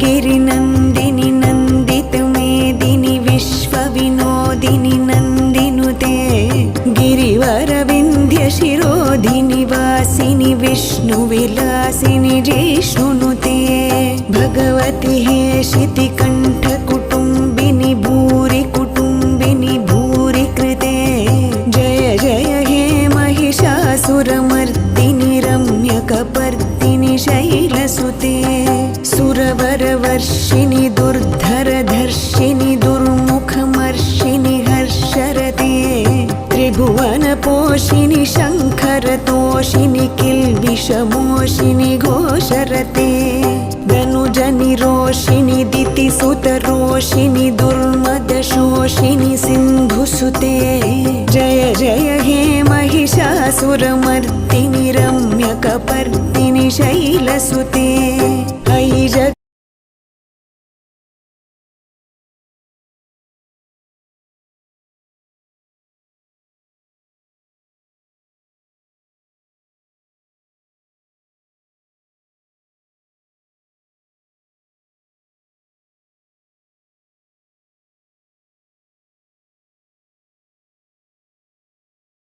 गिरिनन्दिनि नन्दितमेदिनि विश्वविनोदिनि नन्दिनुते गिरिवरविन्ध्यशिरोधिनि वासिनि विष्णुविलासिनि जिष्णुनुते भगवति हेशितिकण्ठकुटुम्बिनि भूरि कुटुम्बिनि भूरि कृते जय जय हे महिषासुरमर्दिनि रम्यकपर्दिनि शैलसुते सुरवरवर्षिणि दुर्धरधर्षिणि दुर्मुखमर्षिणि हर्षरते त्रिभुवनपोषिणि शङ्खरतोषिणि किल्बिषमोषिणि घोषरते धनुजनिरोषिणि दितिसुतरोषिणि दुर्मदशोषिणि सिन्धुसुते जय जय हे महिषासुरमर्दिनि रम्यकपर्दिनि शैलसुते ऐ